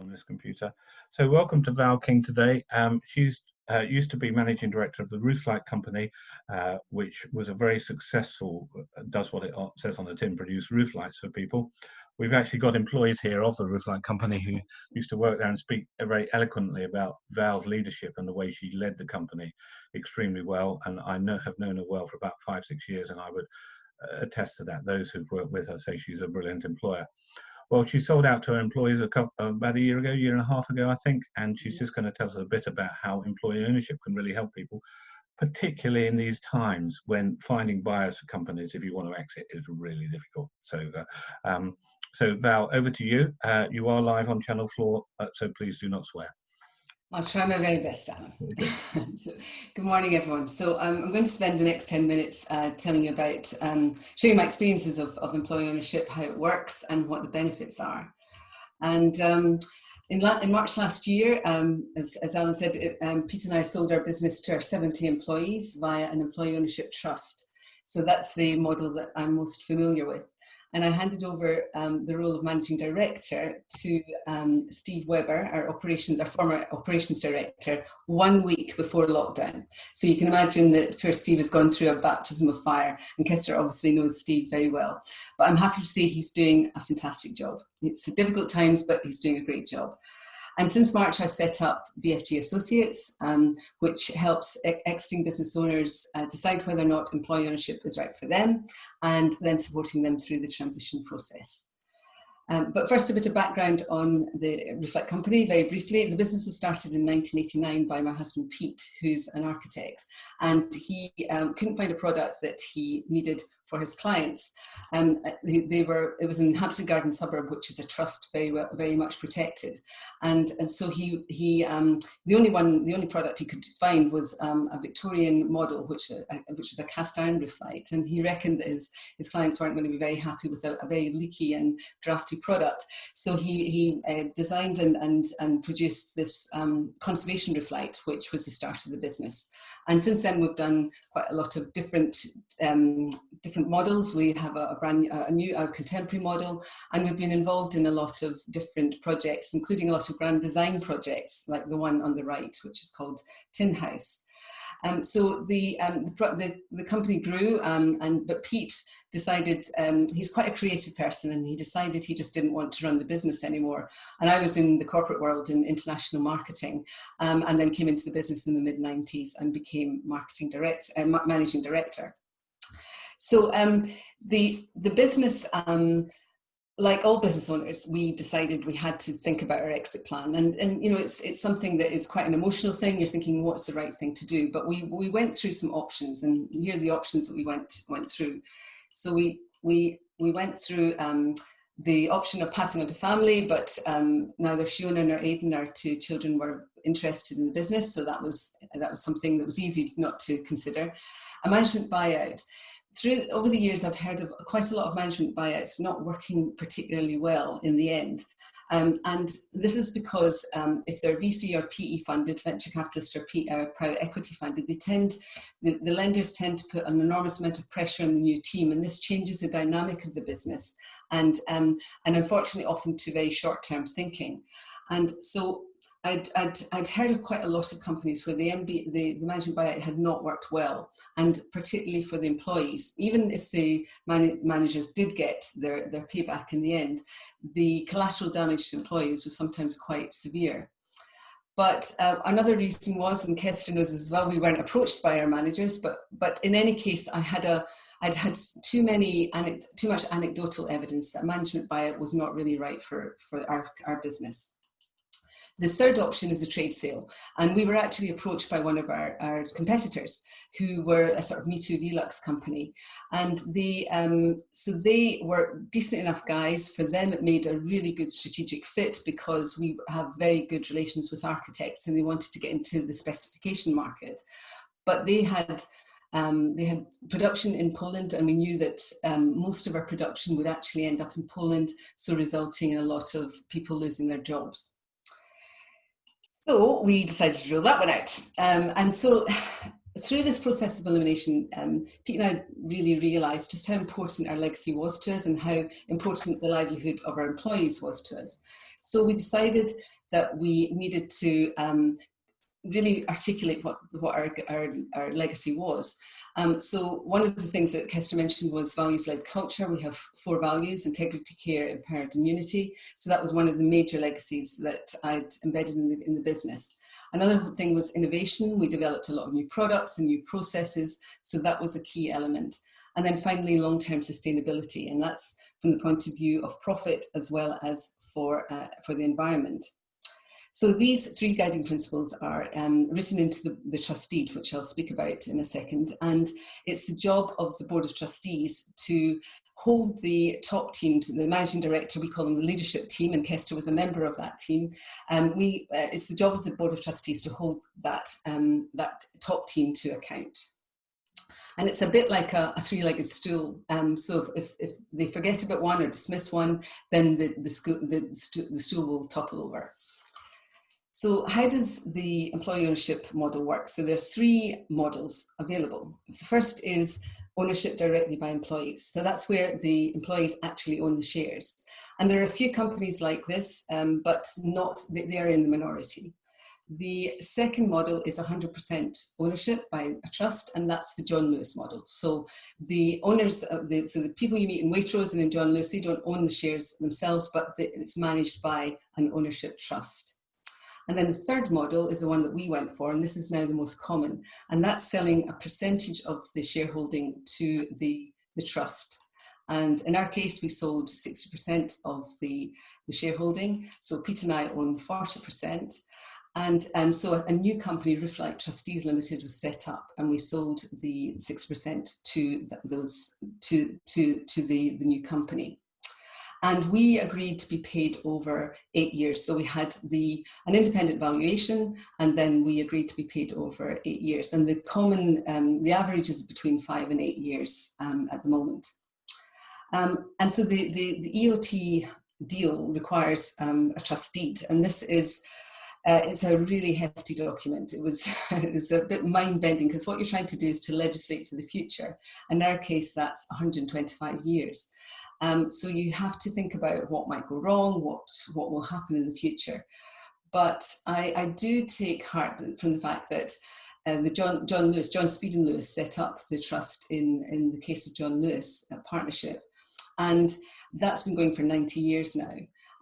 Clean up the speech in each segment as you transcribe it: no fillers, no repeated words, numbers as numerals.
on this computer. So welcome to Val King today. She's used to be managing director of the Rooflight company, which was a very successful, does what it says on the tin, produce roof lights for people. We've actually got employees here of the Rooflight company who used to work there and speak very eloquently about Val's leadership and the way she led the company extremely well. And I have known her well for about 5-6 years, and I would attest to that. Those who've worked with her say she's a brilliant employer. Well, she sold out to her employees about a year and a half ago, I think, and she's just going to tell us a bit about how employee ownership can really help people, particularly in these times when finding buyers for companies, if you want to exit, is really difficult. So Val, over to you. You are live on Channel 4, so please do not swear. I'll try my very best, Alan. Good morning, everyone. So I'm going to spend the next 10 minutes telling you about sharing my experiences of employee ownership, how it works and what the benefits are. And in March last year, as Alan said, Pete and I sold our business to our 70 employees via an employee ownership trust. So that's the model that I'm most familiar with. And I handed over the role of managing director to Steve Webber, our former operations director, 1 week before lockdown. So you can imagine that poor Steve has gone through a baptism of fire, and Kester obviously knows Steve very well. But I'm happy to say he's doing a fantastic job. It's difficult times, but he's doing a great job. And since March, I've set up BFG Associates, which helps exiting business owners decide whether or not employee ownership is right for them, and then supporting them through the transition process. But first, a bit of background on the Rooflight company, very briefly. The business was started in 1989 by my husband, Pete, who's an architect, and he couldn't find a product that he needed for his clients. It was in Hampstead Garden Suburb, which is a trust very much protected. And so the only product he could find was a Victorian model, which is a cast iron roof light. And he reckoned that his clients weren't going to be very happy with a very leaky and drafty product. So he designed and produced this conservation roof light, which was the start of the business. And since then, we've done quite a lot of different models. We have a new contemporary model, and we've been involved in a lot of different projects, including a lot of grand design projects, like the one on the right, which is called Tin House. So the company grew, but Pete decided, he's quite a creative person, and he decided he just didn't want to run the business anymore. And I was in the corporate world in international marketing, and then came into the business in the mid-90s and became managing director. So the business, like all business owners, we decided we had to think about our exit plan, and you know, it's something that is quite an emotional thing. You're thinking, what's the right thing to do? But we went through some options, and here are the options that we went through. So we went through the option of passing on to family, but neither Fiona nor Aidan, our 2 children, were interested in the business, so that was something that was easy not to consider. A management buyout. Over the years, I've heard of quite a lot of management buyouts not working particularly well in the end. And this is because if they're VC or PE funded, venture capitalist or private equity funded, the lenders tend to put an enormous amount of pressure on the new team, and this changes the dynamic of the business, and unfortunately often to very short-term thinking. And so I'd heard of quite a lot of companies where the management buyout had not worked well, and particularly for the employees. Even if the managers did get their payback in the end, the collateral damage to employees was sometimes quite severe. But another reason was, and Kester knows as well, we weren't approached by our managers, but in any case, I'd had too much anecdotal evidence that management buyout was not really right for our business. The third option is a trade sale, and we were actually approached by one of our competitors, who were a sort of Me Too Velux company, and so they were decent enough guys. For them, it made a really good strategic fit because we have very good relations with architects, and they wanted to get into the specification market. But they had production in Poland, and we knew that most of our production would actually end up in Poland, so resulting in a lot of people losing their jobs. So we decided to rule that one out. And so through this process of elimination, Pete and I really realised just how important our legacy was to us and how important the livelihood of our employees was to us. So we decided that we needed to really articulate what our legacy was. So one of the things that Kester mentioned was values-led culture. We have 4 values: integrity, care, empowered, and unity. So that was one of the major legacies that I'd embedded in the business. Another thing was innovation. We developed a lot of new products and new processes. So that was a key element. And then finally, long-term sustainability. And that's from the point of view of profit as well as for the environment. So these 3 guiding principles are written into the trust deed, which I'll speak about in a second. And it's the job of the Board of Trustees to hold the top team, the managing director, we call them the leadership team, and Kester was a member of that team. It's the job of the Board of Trustees to hold that top team to account. And it's a bit like a 3-legged stool. So if they forget about one or dismiss one, then the stool will topple over. So how does the employee ownership model work? So there are 3 models available. The first is ownership directly by employees. So that's where the employees actually own the shares. And there are a few companies like this, but they are in the minority. The second model is 100% ownership by a trust, and that's the John Lewis model. So the owners, so the people you meet in Waitrose and in John Lewis, they don't own the shares themselves, but it's managed by an ownership trust. And then the third model is the one that we went for, and this is now the most common, and that's selling a percentage of the shareholding to the trust. And in our case, we sold 60% of the shareholding. So Pete and I own 40%. And so a new company, Rooflight Trustees Limited, was set up, and we sold the 6% to the new company. And we agreed to be paid over 8 years. So we had an independent valuation, and then we agreed to be paid over 8 years. And the average is between 5 and 8 years at the moment. And so the EOT deal requires a trust deed, and this is it's a really hefty document. It was a bit mind-bending, because what you're trying to do is to legislate for the future. In our case, that's 125 years. So you have to think about what might go wrong, what will happen in the future. But I do take heart from the fact that John Speed and Lewis set up the trust in the case of John Lewis partnership, and that's been going for 90 years now.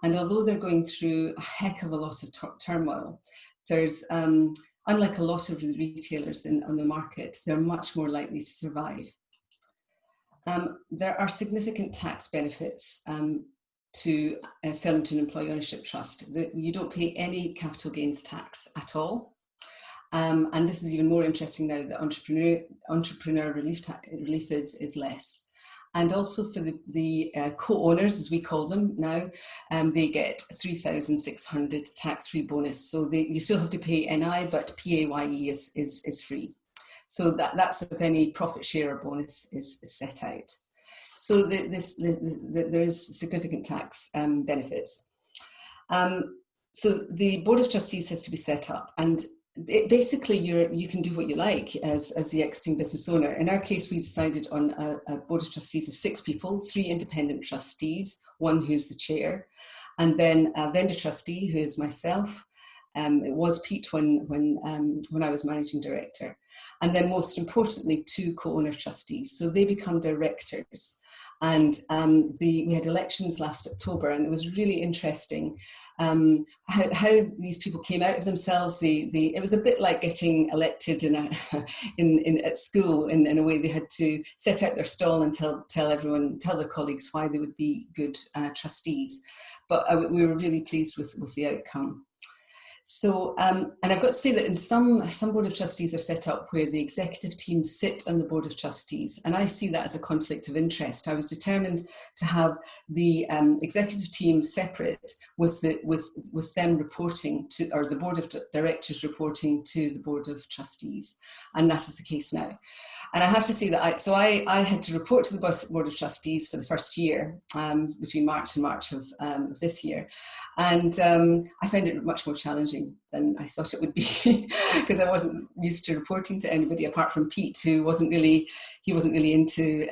And although they're going through a heck of a lot of turmoil, there's unlike a lot of the retailers on the market, they're much more likely to survive. There are significant tax benefits to selling to an employee ownership trust. You don't pay any capital gains tax at all. And this is even more interesting now that entrepreneur relief is less. And also for the co-owners, as we call them now, they get 3,600 tax-free bonus. So you still have to pay NI, but PAYE is free. So that's if any profit share or bonus is set out. So there is significant tax benefits. So the Board of Trustees has to be set up, and basically you can do what you like as the exiting business owner. In our case, we decided on a Board of Trustees of 6 people, 3 independent trustees, 1 who's the chair, and then a vendor trustee who is myself. It was Pete when I was managing director. And then most importantly, 2 co-owner trustees. So they become directors. And we had elections last October, and it was really interesting how these people came out of themselves. It was a bit like getting elected at school in a way. They had to set out their stall and tell their colleagues why they would be good trustees. But we were really pleased with the outcome. So, and I've got to say that in some Board of Trustees are set up where the executive team sit on the Board of Trustees, and I see that as a conflict of interest. I was determined to have the executive team separate with them reporting to, or the Board of Directors reporting to the Board of Trustees, and that is the case now. And I have to say that I had to report to the Board of Trustees for the first year, between March and March of this year. And I found it much more challenging than I thought it would be, because I wasn't used to reporting to anybody apart from Pete, who wasn't really into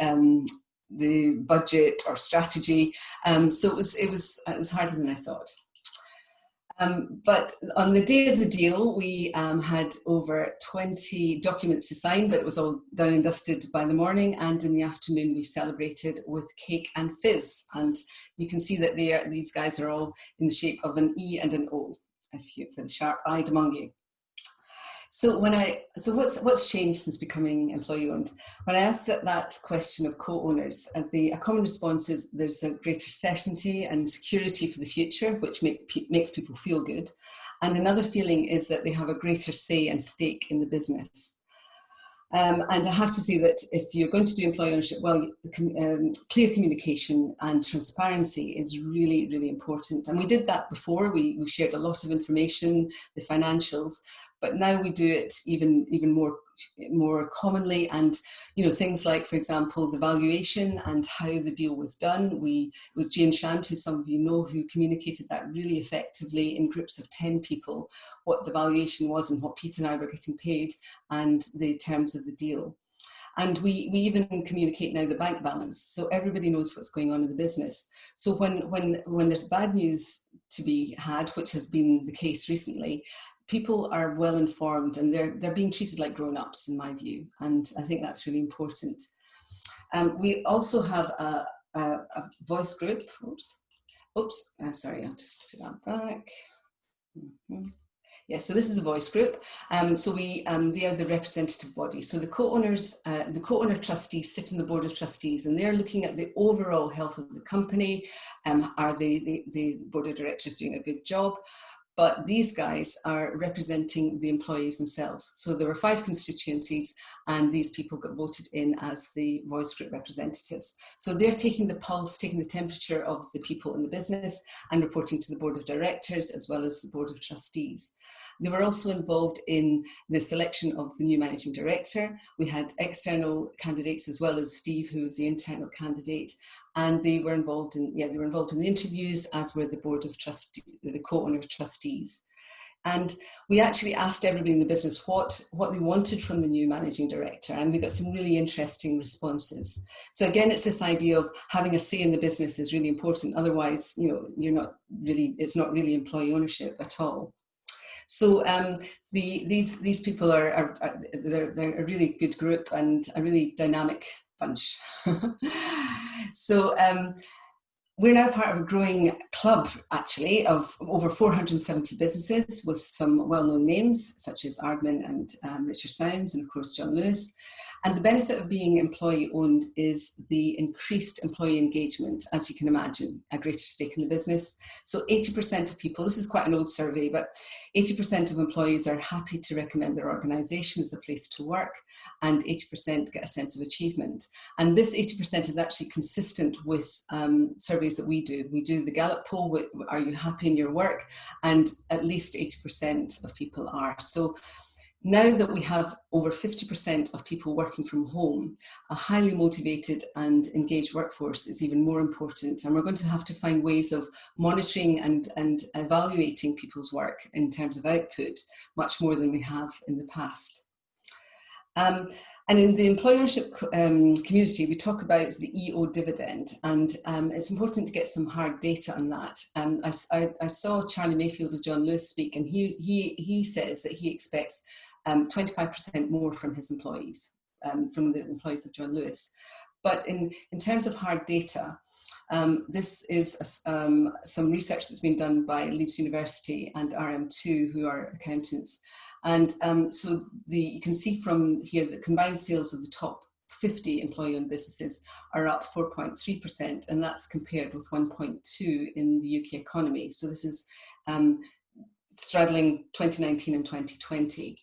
the budget or strategy. So it was harder than I thought. But on the day of the deal, we had over 20 documents to sign, but it was all done and dusted by the morning. And in the afternoon, we celebrated with cake and fizz. And you can see that these guys are all in the shape of an E and an O, for the sharp-eyed among you. So what's changed since becoming employee owned? When I asked that question of co-owners, a common response is there's a greater certainty and security for the future, which makes people feel good. And another feeling is that they have a greater say and stake in the business. And I have to say that if you're going to do employee ownership, well, clear communication and transparency is really, really important. And we did that before. We shared a lot of information, the financials, but now we do it even more commonly. And things like, for example, the valuation and how the deal was done. It was Jane Shand, who some of you know, who communicated that really effectively in groups of 10 people, what the valuation was and what Pete and I were getting paid and the terms of the deal. And we even communicate now the bank balance, so everybody knows what's going on in the business. So when there's bad news to be had, which has been the case recently, people are well informed and they're being treated like grown-ups, in my view, and I think that's really important. We also have a voice group. Sorry, I'll just put that back. Yes, so this is a voice group. So they are the representative body. So the co-owner trustees sit in the board of trustees, and they're looking at the overall health of the company. Are the board of directors doing a good job? But these guys are representing the employees themselves. So there were 5 constituencies, and these people got voted in as the voice group representatives. So they're taking the pulse, taking the temperature of the people in the business and reporting to the board of directors as well as the board of trustees. They were also involved in the selection of the new managing director. We had external candidates as well as Steve, who was the internal candidate, and they were involved in the interviews, as were the board of trustees, the co-owner trustees. And we actually asked everybody in the business what they wanted from the new managing director, and we got some really interesting responses. So again, it's this idea of having a say in the business is really important. Otherwise, it's not really employee ownership at all. So these people they're a really good group and a really dynamic bunch. So we're now part of a growing club, actually, of over 470 businesses with some well-known names such as Ardman and Richard Sounds, and of course John Lewis. And the benefit of being employee-owned is the increased employee engagement, as you can imagine, a greater stake in the business. So 80% of people, this is quite an old survey, but 80% of employees are happy to recommend their organisation as a place to work, and 80% get a sense of achievement. And this 80% is actually consistent with surveys that we do. We do the Gallup poll, are you happy in your work? And at least 80% of people are. So now that we have over 50% of people working from home, a highly motivated and engaged workforce is even more important. And we're going to have to find ways of monitoring and evaluating people's work in terms of output, much more than we have in the past. And in the employership community, we talk about the EO dividend, and it's important to get some hard data on that. I saw Charlie Mayfield of John Lewis speak, and he says that he expects 25% more from his employees, from the employees of John Lewis. But in terms of hard data, this is some research that's been done by Leeds University and RM2, who are accountants. And so you can see from here that combined sales of the top 50 employee-owned businesses are up 4.3%, and that's compared with 1.2 in the UK economy. So this is straddling 2019 and 2020.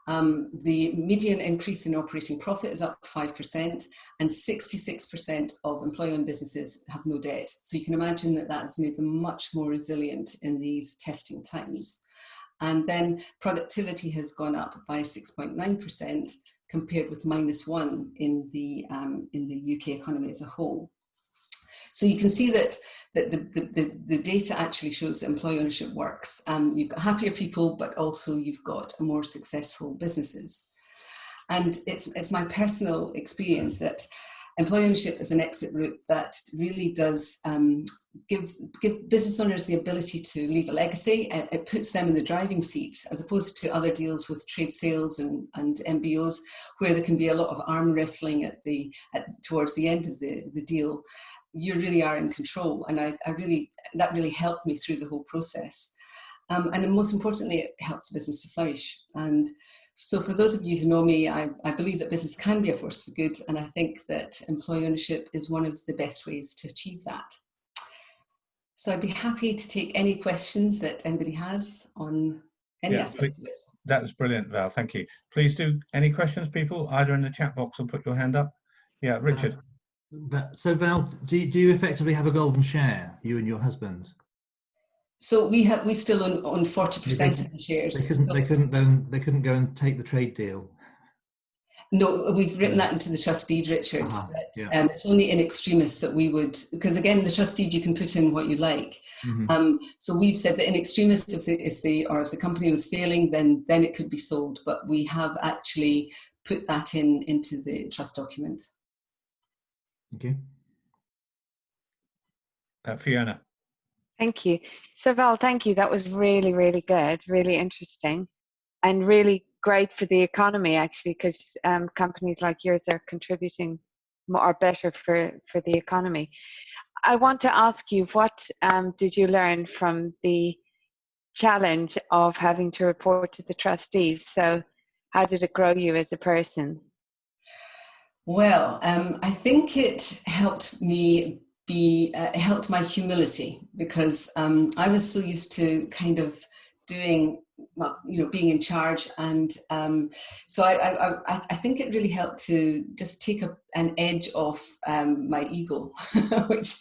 The median increase in operating profit is up 5%, and 66% of employee-owned businesses have no debt. So you can imagine that has made them much more resilient in these testing times. And then productivity has gone up by 6.9%, compared with -1 in the UK economy as a whole. So you can see that the data actually shows that employee ownership works. You've got happier people, but also you've got more successful businesses. And it's my personal experience that employee ownership is an exit route that really does give business owners the ability to leave a legacy. It puts them in the driving seat, as opposed to other deals with trade sales and MBOs, where there can be a lot of arm wrestling towards the end of the deal. You really are in control, and that really helped me through the whole process. And most importantly, it helps business to flourish. And so for those of you who know me, I believe that business can be a force for good, and I think that employee ownership is one of the best ways to achieve that. So I'd be happy to take any questions that anybody has on any aspect of this. That was brilliant, Val. Thank you. Please do. Any questions, people, either in the chat box or put your hand up. Yeah, Richard. So Val, do you effectively have a golden share, you and your husband? So we still own 40% of the shares. They couldn't go and take the trade deal. No, we've written that into the trust deed, Richard. It's only in extremis that we would, because again, the trust deed, you can put in what you like. So we've said that in extremis, if the company was failing, then it could be sold. But we have actually put that into the trust document. Okay. Fiona. Thank you. So Val, thank you. That was really, really good, really interesting, and really great for the economy, actually, because companies like yours are contributing more or better for the economy. I want to ask you, what did you learn from the challenge of having to report to the trustees? So how did it grow you as a person? Well, I think it helped me it helped my humility, because I was so used to kind of doing, well, being in charge, and so I think it really helped to just take an edge off my ego, which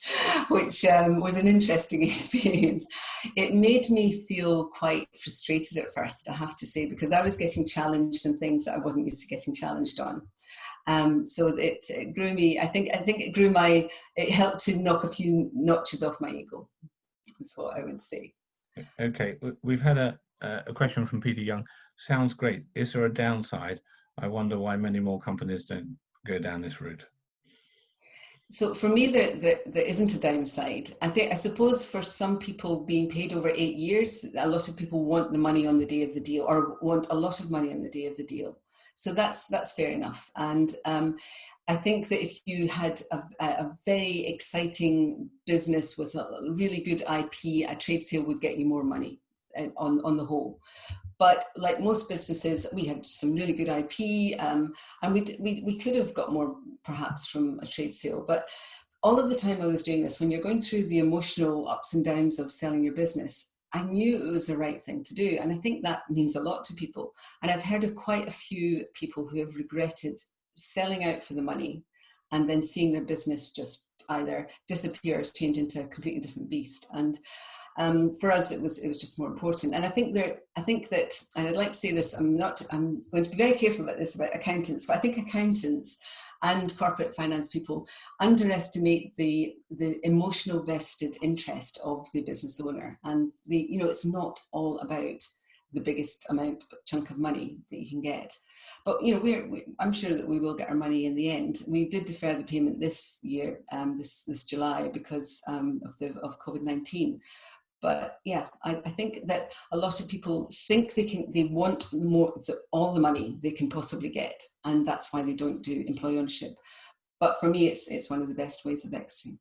was an interesting experience. It made me feel quite frustrated at first, I have to say, because I was getting challenged on things that I wasn't used to getting challenged on. So it grew me. I think it helped to knock a few notches off my ego, is what I would say. Okay, we've had a question from Peter Young. Sounds great. Is there a downside? I wonder why many more companies don't go down this route. So for me, there isn't a downside. I suppose for some people, being paid over 8 years, a lot of people want the money on the day of the deal, or want a lot of money on the day of the deal. So that's fair enough. And I think that if you had a very exciting business with a really good IP, a trade sale would get you more money on the whole. But like most businesses, we had some really good IP, and we could have got more perhaps from a trade sale. But all of the time I was doing this, when you're going through the emotional ups and downs of selling your business, I knew it was the right thing to do. And I think that means a lot to people. And I've heard of quite a few people who have regretted selling out for the money and then seeing their business just either disappear or change into a completely different beast. And for us, it was just more important. And I think that, and I'd like to say this, I'm going to be very careful about this about accountants, but I think accountants and corporate finance people underestimate the emotional vested interest of the business owner. And it's not all about the biggest chunk of money that you can get. But I'm sure that we will get our money in the end. We did defer the payment this year, this July, because of COVID-19. But yeah, I think that a lot of people think they want all the money they can possibly get, and that's why they don't do employee ownership. But for me, it's one of the best ways of exiting.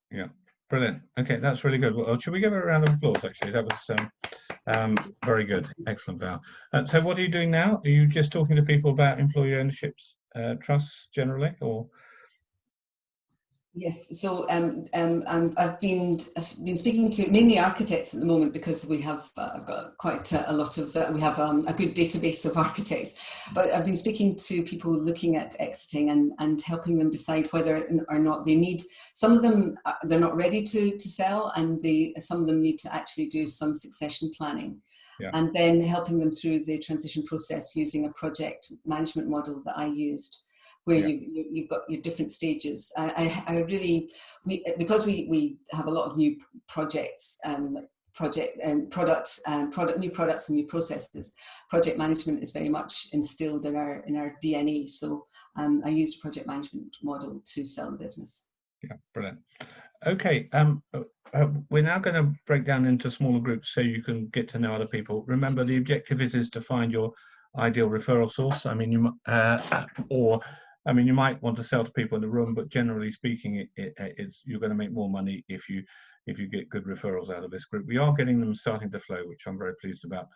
Yeah, brilliant. Okay, that's really good. Well, should we give her a round of applause? Actually, that was very good. Excellent, Val. So, what are you doing now? Are you just talking to people about employee ownerships, trusts generally, or? Yes, so I've been speaking to mainly architects at the moment, because I've got quite a lot of we have a good database of architects. But I've been speaking to people looking at exiting and helping them decide whether or not they need. Some of them they're not ready to sell, and some of them need to actually do some succession planning. Yeah. And then helping them through the transition process using a project management model that I used, where you've got your different stages. I really, because we have a lot of new projects, new products and new processes. Project management is very much instilled in our DNA. So I used a project management model to sell the business. Yeah, brilliant. Okay, we're now going to break down into smaller groups so you can get to know other people. Remember, the objective is to find your ideal referral source. I mean, you might want to sell to people in the room, but generally speaking, it's you're going to make more money if you get good referrals out of this group. We are getting them starting to flow, which I'm very pleased about.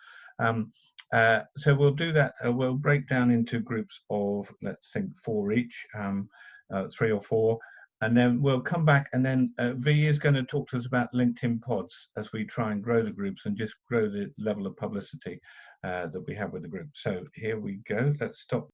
So we'll do that. We'll break down into groups of, let's think, 4 each, 3 or 4. And then we'll come back, and then V is going to talk to us about LinkedIn pods as we try and grow the groups and just grow the level of publicity that we have with the group. So here we go. Let's stop.